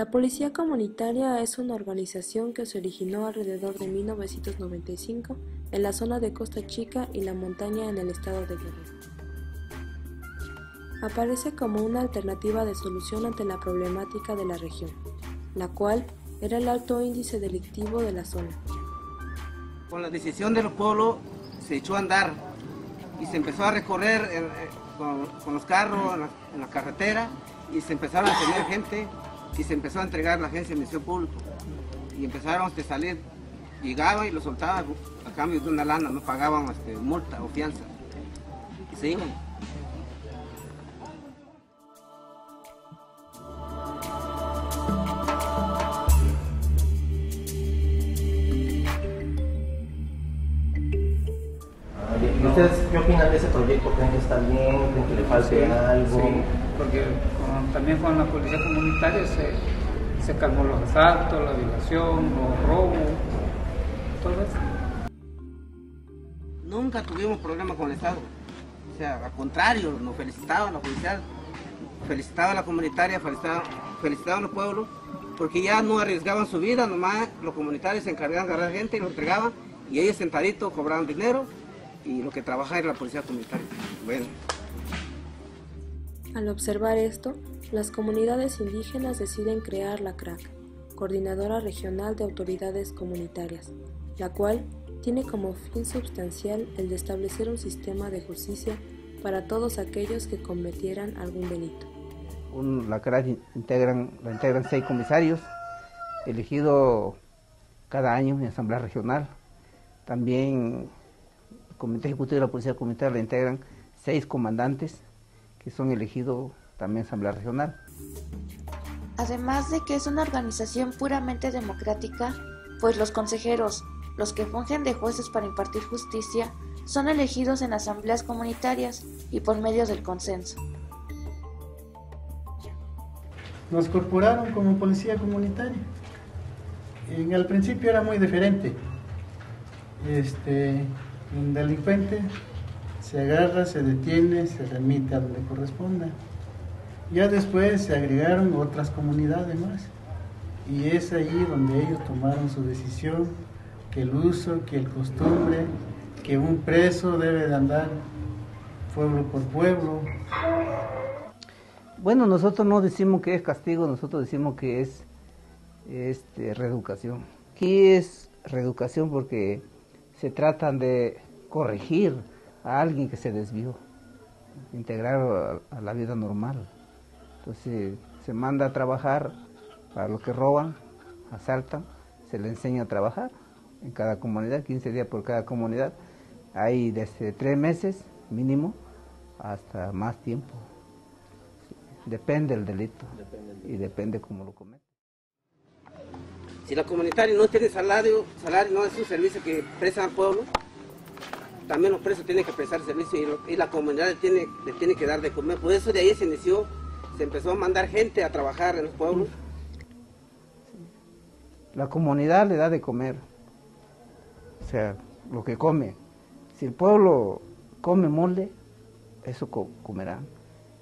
La Policía Comunitaria es una organización que se originó alrededor de 1995 en la zona de Costa Chica y la montaña en el estado de Guerrero. Aparece como una alternativa de solución ante la problemática de la región, la cual era el alto índice delictivo de la zona. Con la decisión de los pueblos se echó a andar y se empezó a recorrer con los carros en la carretera y se empezaron a tener gente y se empezó a entregar la agencia de Ministerio Público y empezaron a salir, llegaban y lo soltaban a cambio de una lana, no pagaban multa o fianza y se iban. ¿Ustedes qué opinan de ese proyecto? ¿Creen que está bien? ¿Creen que le falte algo? Sí, porque también con la policía comunitaria se calmó los asaltos, la violación, los robos, todo eso. Nunca tuvimos problemas con el Estado. O sea, al contrario, nos felicitaban la policía, felicitaban a la comunitaria, felicitaban a los pueblos, porque ya no arriesgaban su vida, nomás los comunitarios se encargaban de agarrar gente y lo entregaban, y ellos sentaditos cobraban dinero, y lo que trabaja era la policía comunitaria. Bueno. Al observar esto, las comunidades indígenas deciden crear la CRAC, Coordinadora Regional de Autoridades Comunitarias, la cual tiene como fin sustancial el de establecer un sistema de justicia para todos aquellos que cometieran algún delito. La CRAC la integran 6 comisarios, elegidos cada año en Asamblea Regional. También el Comité Ejecutivo de la Policía Comunitaria la integran 6 comandantes que son elegidos también en Asamblea Regional. Además de que es una organización puramente democrática, pues los consejeros, los que fungen de jueces para impartir justicia, son elegidos en asambleas comunitarias y por medio del consenso. Nos corporaron como policía comunitaria. En el principio era muy diferente. Un delincuente se agarra, se detiene, se remite a donde corresponda. Ya después se agregaron otras comunidades más. Y es ahí donde ellos tomaron su decisión, que el uso, que el costumbre, que un preso debe de andar pueblo por pueblo. Bueno, nosotros no decimos que es castigo, nosotros decimos que es reeducación. Aquí es reeducación porque se tratan de corregir a alguien que se desvió, integrar a la vida normal. Entonces se manda a trabajar para los que roban, asaltan, se le enseña a trabajar en cada comunidad, 15 días por cada comunidad. Hay desde 3 meses mínimo hasta más tiempo. Depende del delito y depende cómo lo comete. Si la comunitaria no tiene salario no es un servicio que presta al pueblo, también los presos tienen que prestar servicio y la comunidad le tiene que dar de comer. Por eso de ahí se inició, se empezó a mandar gente a trabajar en los pueblos. La comunidad le da de comer, o sea, lo que come. Si el pueblo come mole, eso comerán.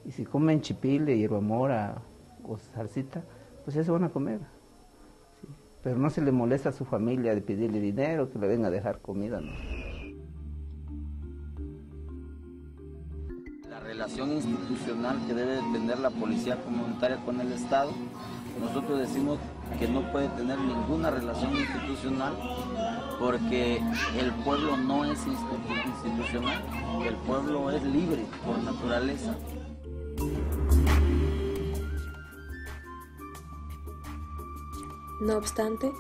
Y si comen chipile, hierba mora o salsita, pues eso van a comer. Sí. Pero no se le molesta a su familia de pedirle dinero, que le venga a dejar comida, ¿no? La relación institucional que debe tener la policía comunitaria con el Estado, nosotros decimos que no puede tener ninguna relación institucional porque el pueblo no es institucional, el pueblo es libre por naturaleza. No obstante,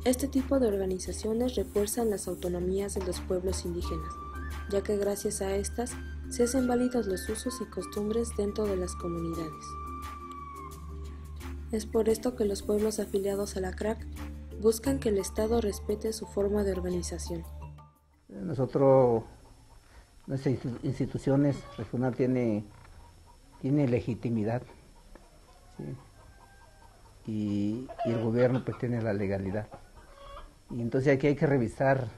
este tipo de organizaciones refuerzan las autonomías de los pueblos indígenas, ya que gracias a estas se hacen válidos los usos y costumbres dentro de las comunidades. Es por esto que los pueblos afiliados a la CRAC buscan que el Estado respete su forma de organización. Nosotros, nuestras instituciones regional tiene legitimidad, ¿sí? Y el gobierno pues tiene la legalidad. Y entonces aquí hay que revisar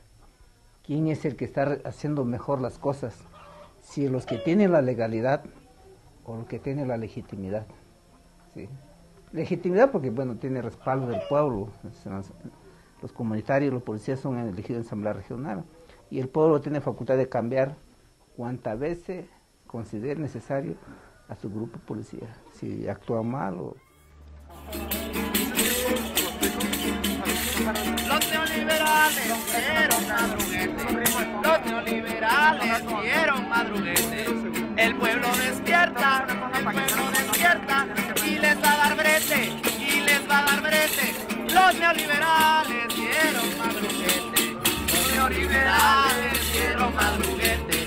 quién es el que está haciendo mejor las cosas, si los que tienen la legalidad o los que tienen la legitimidad, ¿sí? Legitimidad porque, bueno, tiene respaldo del pueblo. Los comunitarios, los policías son elegidos en asamblea regional y el pueblo tiene facultad de cambiar cuantas veces considere necesario a su grupo de policía, si actúa mal o... Los neoliberales dieron madruguete, los neoliberales dieron madruguete. El pueblo despierta y les va a dar brete, y les va a dar brete. Los neoliberales dieron madruguete, los neoliberales dieron madruguete.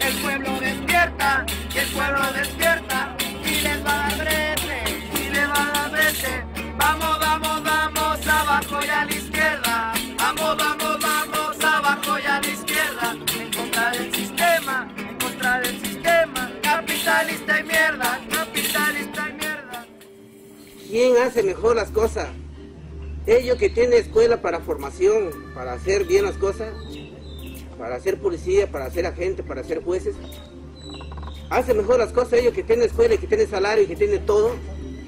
El pueblo despierta y el pueblo despierta y les va a dar brete, y les va a dar brete. Vamos, vamos, vamos, abajo y a la izquierda. Vamos, vamos, vamos, abajo y a la izquierda. En contra del sistema, capitalista y mierda, capitalista y mierda. ¿Quién hace mejor las cosas? Ellos que tienen escuela para formación, para hacer bien las cosas, para ser policía, para ser agente, para ser jueces. ¿Hacen mejor las cosas ellos que tienen escuela y que tienen salario y que tienen todo?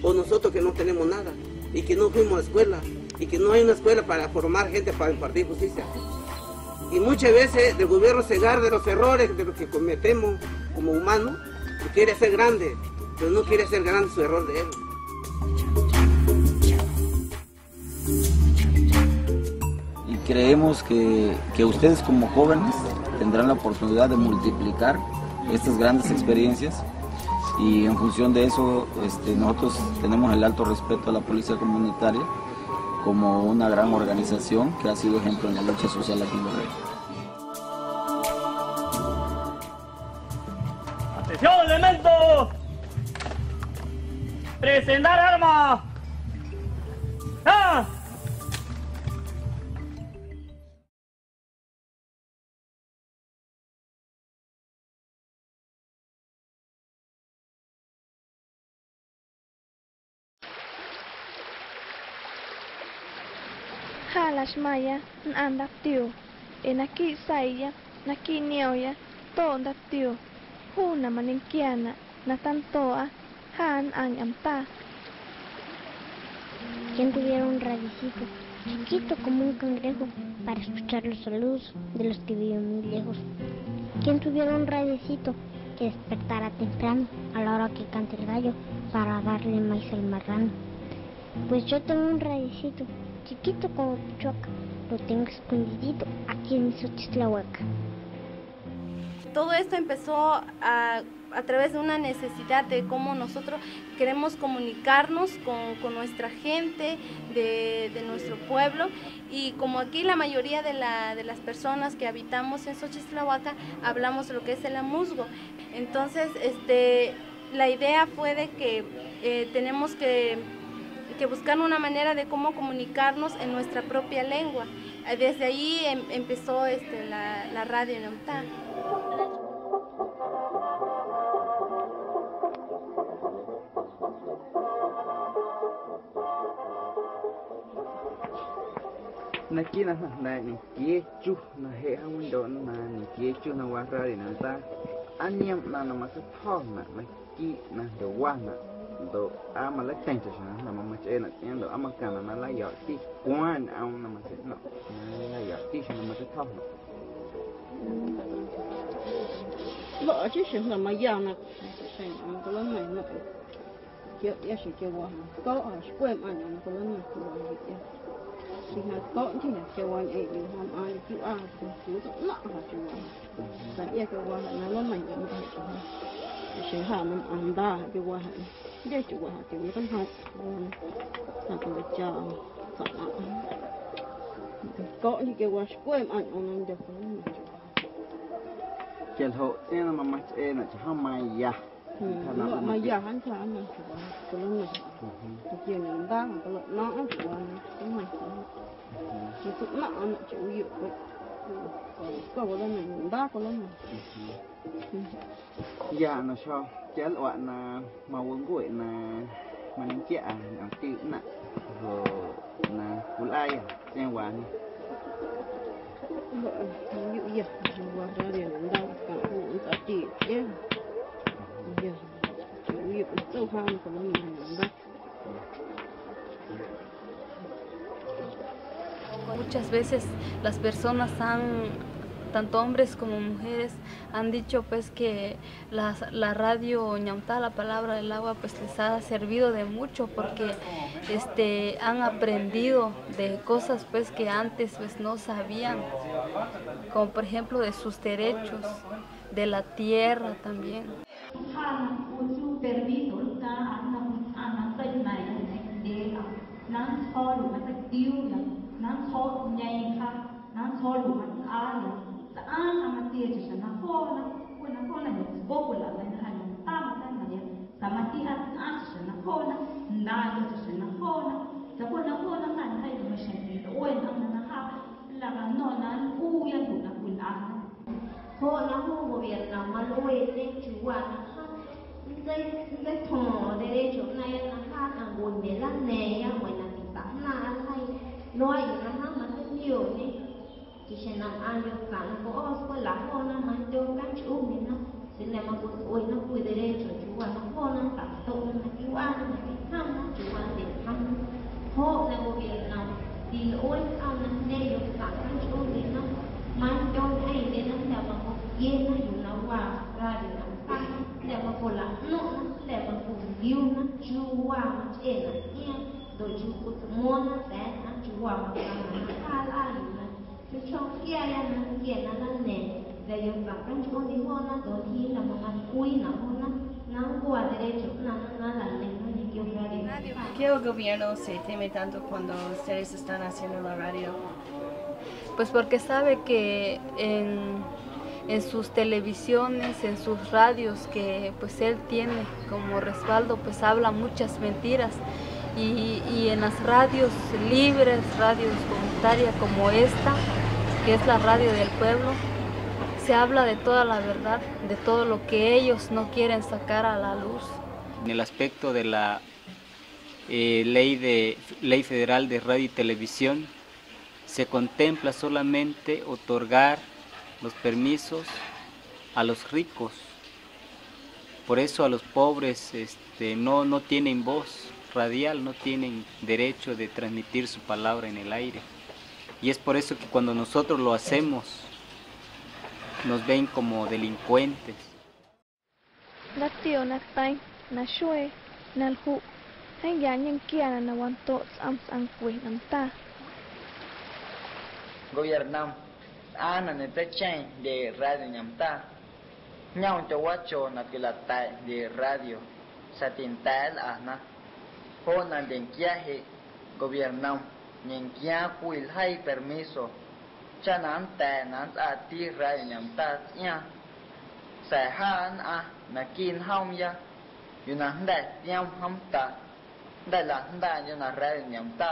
¿O nosotros que no tenemos nada y que no fuimos a la escuela y que no hay una escuela para formar gente para impartir justicia? Y muchas veces el gobierno se agarra de los errores de los que cometemos como humanos y quiere ser grande, pero no quiere ser grande su error de él. Y creemos que ustedes como jóvenes tendrán la oportunidad de multiplicar estas grandes experiencias y en función de eso nosotros tenemos el alto respeto a la Policía Comunitaria como una gran organización que ha sido ejemplo en la lucha social aquí en Guerrero. ¡Atención, elementos! ¡Presentar armas! ¡Ah! Halas maya anda tío, en aquí saya, naki nioya, tonda tío, una maninkiana, natantoa, han amta. ¿Quién tuviera un radicito chiquito como un cangrejo para escuchar los saludos de los que viven muy lejos? ¿Quién tuviera un radicito que despertara temprano a la hora que cante el gallo para darle maíz al marrano? Pues yo tengo un radicito chiquito como choca, lo tengo escondidito aquí en Xochitlahuaca. Todo esto empezó a través de una necesidad de cómo nosotros queremos comunicarnos con nuestra gente de nuestro pueblo, y como aquí la mayoría de las personas que habitamos en Xochitlahuaca hablamos de lo que es el amuzgo. Entonces la idea fue de que tenemos que buscar una manera de cómo comunicarnos en nuestra propia lengua. Desde ahí empezó la radio en Amta. Naki na ni kiechu na he hamundo na ni kiechu na warari na ta anyam na masapho na ki na do wana do amala tento na mama chena do amakana na la yo ti kwan au na mas no la yo ti na masapho lo chi shin na ma ya na sai am ko lo mai no yo ya shi ke wa ko a shwe ma na ko lo na ko ya thì là có thì là kêu anh ấy đi ham ai kêu thì chú cũng nặng hả chú và ia kêu qua là nó mày cũng phải chú sẽ hà nó ăn đa kêu qua hả đây chú qua kêu nó không học là tụi cha có thì kêu qua quên anh ông được kêu hộ nên là mà em là chỉ ham mày ya mà giờ hắn chả này cái lớn này cái này đang cái lớn nó của cái này chỉ cũng nặng nó chịu nhiều vậy có cái lớn này đá cái lớn này dạ nó cho chế loạn là màu uống nguội là mình chẹt ăn tiêu nặng rồi là củ lai à xem quả này ví dụ như qua ra liền đau cả uống cả chỉ chứ chủ yếu sâu hang của nó mình bắt Muchas veces las personas tanto hombres como mujeres, han dicho pues que la radio Ñamtá, la palabra del agua, pues les ha servido de mucho porque han aprendido de cosas pues que antes pues no sabían, como por ejemplo de sus derechos, de la tierra también. no hay una mamá de Dios que se nos han llevado por la zona más de un gancho se le hemos hoy no fue derecho chuano pona tanto una chuana que cama chuana de cama ho la gobierno y hoy a una de ellos gancho no más de un rey de la llama llena y una agua radio le va por la no le va por una chuana llena đôi chú cũng muốn sẽ chú hoàng là ai chú trong kia là kia là nè về dùng bằng cái chú đi hoa nó đôi khi là một ăn quý nó qua để chỗ nó là nè nó như kiểu radio. ¿Por qué el gobierno se teme tanto cuando ustedes están haciendo la radio? Pues porque sabe que en sus televisiones, en sus radios que pues él tiene como respaldo, pues habla muchas mentiras. Y en las radios libres, radios comunitarias como esta, que es la radio del pueblo, se habla de toda la verdad, de todo lo que ellos no quieren sacar a la luz. En el aspecto de la ley federal de radio y televisión, se contempla solamente otorgar los permisos a los ricos. Por eso a los pobres no tienen voz radial, no tienen derecho de transmitir su palabra en el aire. Y es por eso que cuando nosotros lo hacemos, nos ven como delincuentes. Gobernam, ana ne techen de radio Ñamtá, nhau cho guacho na pilata de radio, satintal ana. Hona denkiaje gobernam nyenkia kuil hay permiso chanan tanan ati radio Ñamtá nya sahan nakin haumya yunanda tiam hamta dala nda yuna radio Ñamtá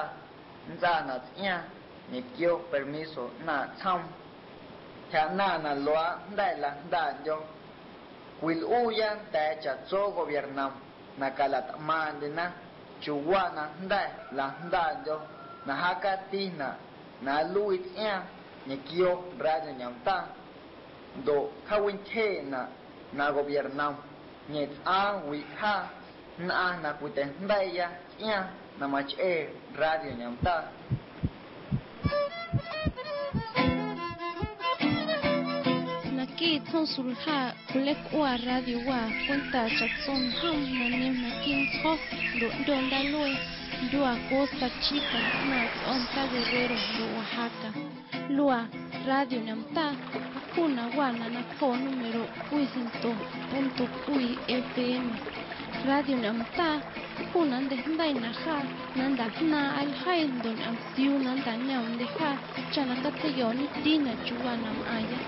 nzana nya nikyo permiso na cham chana na loa dala nda yo kuil uyan ta chacho gobernam nakalat mandina chuwana ndai la ndayo na hakatina na luit ya nikio radio Ñamtá do kawinche na gobernam nyet wi ha na kuten ndaya ya na mache radio Ñamtá. Naki tonsulha kulek wa radio wa cuenta chatson ham nanem nakin ho do ndaloi do Costa Chica na onta Guerrero do Oaxaca lua radio Ñamtá kuna wana na ko número 100.1 FM radio Ñamtá kuna ndai na ha nanda na al hain don am siu nanda nyam de ha chana katayoni dina chuana aya.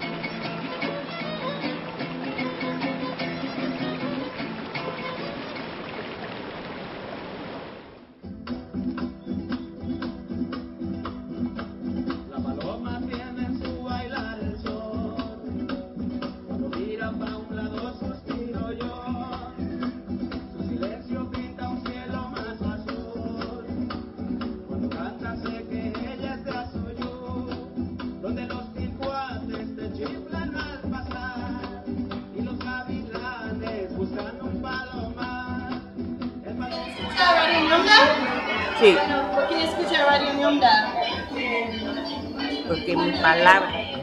Sí. Bueno, ¿por qué escucha Radio Ñonda? Porque mi palabra